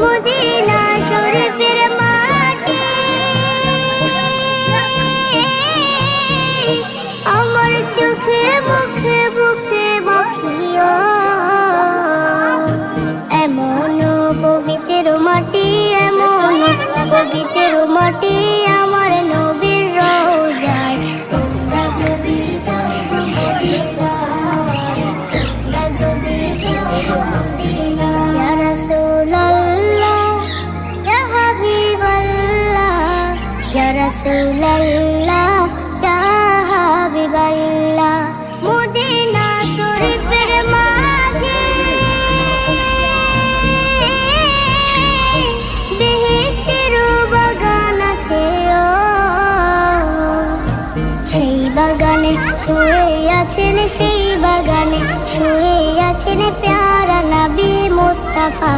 Medina শরীফের মাটি আমার চোখে মুখে বুকে মাখিও এমন পবিত্র মাটি এমন পবিত্র মাটি আমার নবীর রওজায় তোমরা যদি যাও মদিনায় তোমরা যদি যাও মদিনায় ইয়া রাসূলুল্লাহ ইয়া হাবিবাল্লাহ ইয়া রাসূলুল্লাহ ইয়া হাবিবাল্লাহ মদিনা শরীফের মাঝে বেহেশতের বাগান আছে সেই বাগানে শুয়ে আছেন সেই বাগানে শুয়ে আছেন প্যারা নবী মুস্তাফা।